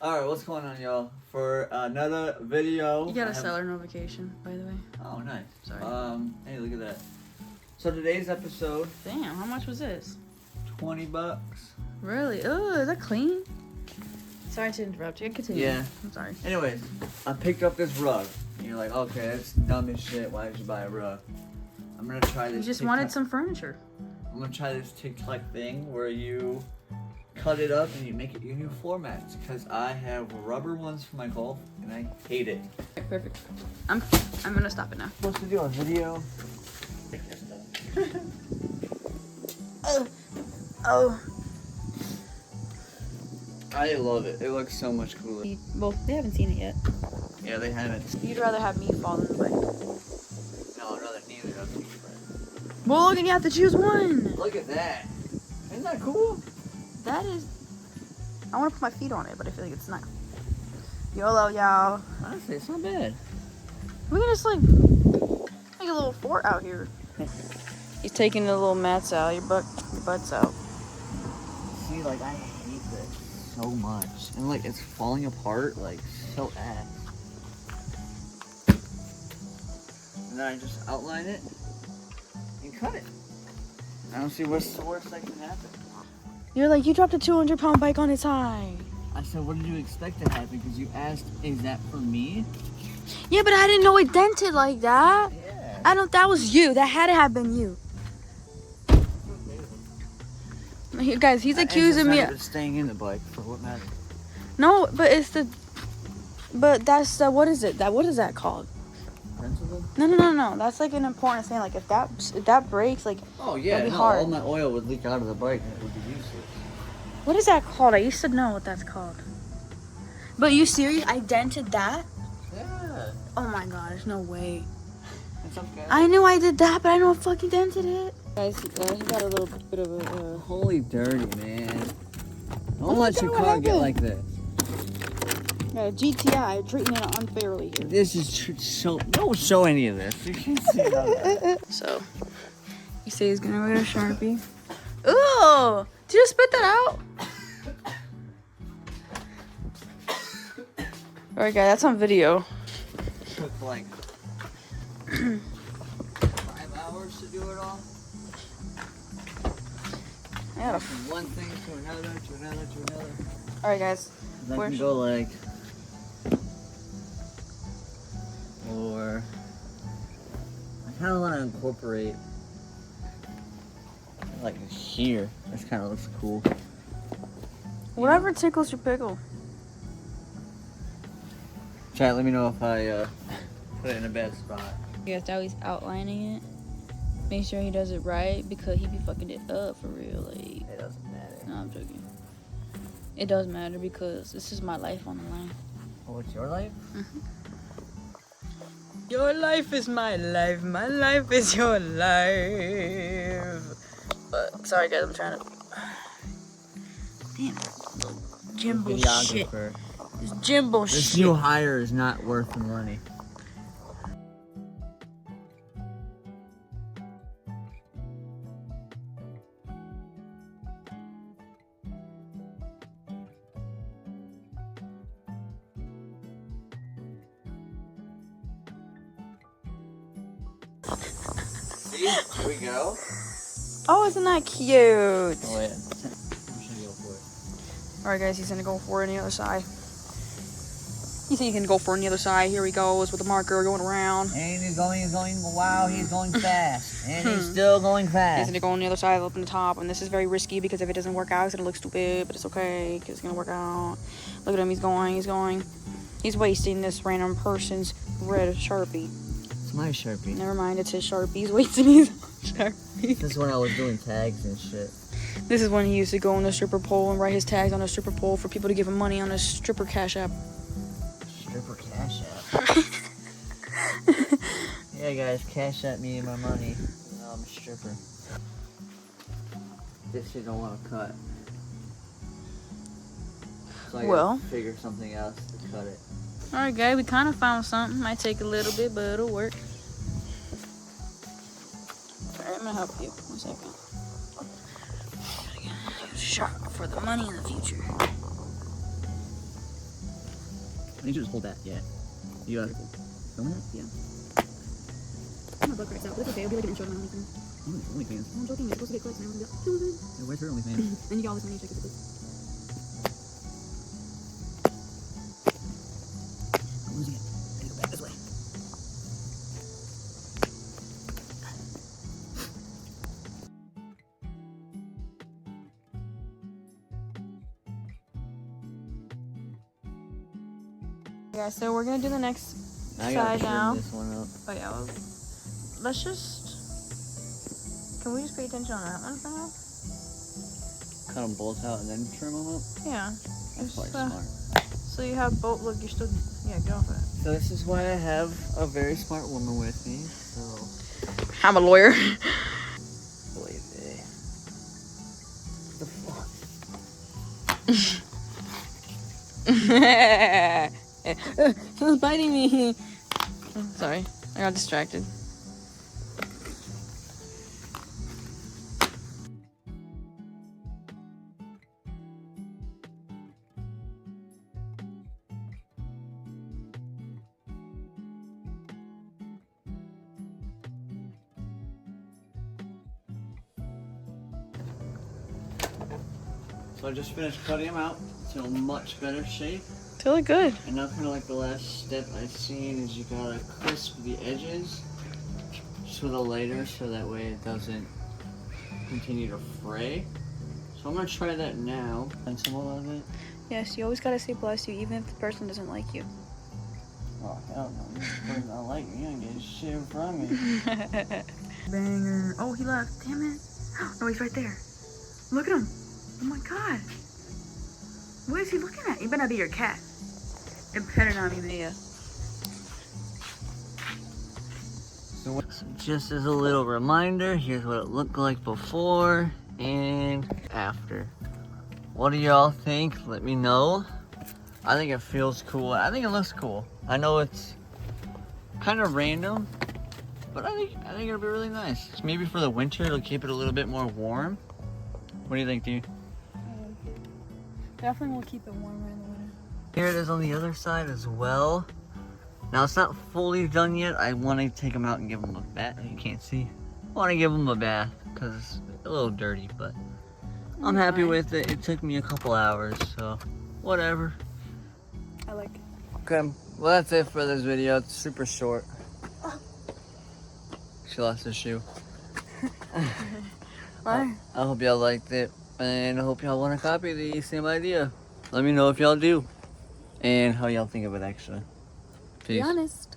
Alright, what's going on, y'all? For another video. You got a seller notification, by the way. Oh, nice. Sorry. Hey, look at that. So today's episode. Damn, how much was this? $20. Really? Oh, is that clean? Sorry to interrupt you. Continue. Yeah. I'm sorry. Anyways, I picked up this rug. And you're like, okay, that's dumb as shit. Why did you buy a rug? I'm gonna try this. You just TikTok. wanted some furniture. I'm gonna try this TikTok thing where you cut it up and you make it your new floor mats. Because I have rubber ones for my golf and I hate it. Okay, perfect. I'm gonna stop it now. Supposed to do a video. Oh. I love it. It looks so much cooler. Well, they haven't seen it yet. Yeah, they haven't. You'd rather have me fall than the bike. No, I'd rather neither of them. Well, look, and you have to choose one. Look at that. Isn't that cool? That is. I want to put my feet on it, but I feel like it's not. YOLO, y'all. Honestly, it's not bad. We can just like make a little fort out here. He's taking the little mats out. Your butt's out. See, like, I hate this so much. And, like, it's falling apart, like, so ass. And then I just outline it and cut it. I don't see what's the worst that can happen. You're like, you dropped a 200-pound bike on its eye. I said, what did you expect to happen? Because you asked, is that for me? Yeah, but I didn't know it dented like that. Yeah. That was you. That had to have been you. Guys, he's accusing me. Of staying in the bike for what matter. No, but that's the, what is it? What is that called? Principle? No. That's like an important thing. Like if that breaks, like Oh yeah, that'd be no, hard. all my oil would leak out of the bike and it would be useless. What is that called? I used to know what that's called. But you serious? I dented that? Yeah. Oh my god, there's no way. It's okay. I knew I did that, but I know I fucking dented it. Guys, he got a little bit of a. Holy dirty, man. Don't Oh, let your what car get happened? like this. Yeah, GTI treating it unfairly here. This is don't show any of this. You can't see none of that. So, he says he's gonna get a Sharpie. Ooh! Did you spit that out? Alright, guys, that's on video. Took like 5 hours to do it all. Yeah. From one thing to another. Alright, guys. I can go like, or I kind of want to incorporate like here. This kind of looks cool. Whatever tickles your pickle. Chat, let me know if I put it in a bad spot. You guys always outlining it. Make sure he does it right because he be fucking it up for real. Like, It doesn't matter. no, I'm joking. It does matter because this is my life on the line. Oh, it's your life? Your life is my life. My life is your life. But sorry, guys, I'm trying to. Damn, Jimbo shit. Videographer. This Jimbo This shit. new hire is not worth the money. See? Here we go. Oh, isn't that cute? Oh, yeah. I'm just gonna go for it. Alright, guys, he's gonna go for it on the other side. You think he can go for it on the other side? Here he goes with the marker going around. And he's going, wow, he's going fast. And he's still going He's fast. gonna go on the other side, up in the top, and this is very risky because if it doesn't work out, it's gonna look stupid, but it's okay because it's gonna work out. Look at him, he's going. He's wasting this random person's red Sharpie. It's my Sharpie. Never mind, it's his Sharpie. He's wasting his Sharpie. This is when I was doing tags and shit. This is when he used to go on the stripper pole and write his tags on the stripper pole for people to give him money on a stripper cash app. Stripper cash app. Yeah, guys, cash at me my money. No, I'm a stripper. This shit don't want to cut. So I gotta figure something else to cut it. Alright, guys, we kind of found something. Might take a little bit, but it'll work. Alright, I'm gonna help you. 1 second. Shop for the money in the future. think you just hold that, yeah. You got it. Film it? Yeah. I'm gonna book cracks out, but it's okay. It'll be like an intro to my OnlyFans. OnlyFans. I'm joking. You're supposed to get clicks, and everyone's gonna be like, Yeah, where's her OnlyFans? and you get all this money to check your clicks. I'm losing it. I gotta go back this way. Yeah, so we're gonna do the next I side now. this one up. Oh yeah, well, let's just. Can we just pay attention on that one for now? Cut them both out and then trim them up. Yeah. That's Just, probably smart. So you have both. Look, you're still. Yeah, get off of it. So this is why I have a very smart woman with me. So. I'm a lawyer. Believe it. The fuck? Someone's biting me. Sorry, I got distracted. So I just finished cutting them out to a much better shape. It's really good. And now kind of like the last step I've seen is you gotta crisp the edges just with a lighter so that way it doesn't continue to fray. So I'm gonna try that now. And some more of it. Yes, you always gotta say bless you even if the person doesn't like you. Oh hell no, this person don't like me, I'm getting shit from me. Banger. Oh, he left. Damn it. No, he's right there. Look at him. Oh my god. What is he looking at? It better not be your cat. It better not be me. Yeah. So just as a little reminder, here's what it looked like before and after. What do y'all think? Let me know. I think it feels cool. I think it looks cool. I know it's kind of random, but I think it'll be really nice. Maybe for the winter, it'll keep it a little bit more warm. What do you think, dude? Definitely will keep it warmer in the winter. Here it is on the other side as well. Now it's not fully done yet. I want to take them out and give them a bath. You can't see. I want to give them a bath because it's a little dirty, but I'm happy with it. It took me a couple hours, so whatever. I like it. Okay, well that's it for this video. It's super short. She lost her shoe. Bye. I hope y'all liked it, and I hope y'all want to copy the same idea. Let me know if y'all do, and how y'all think of it actually. Be Peace. honest.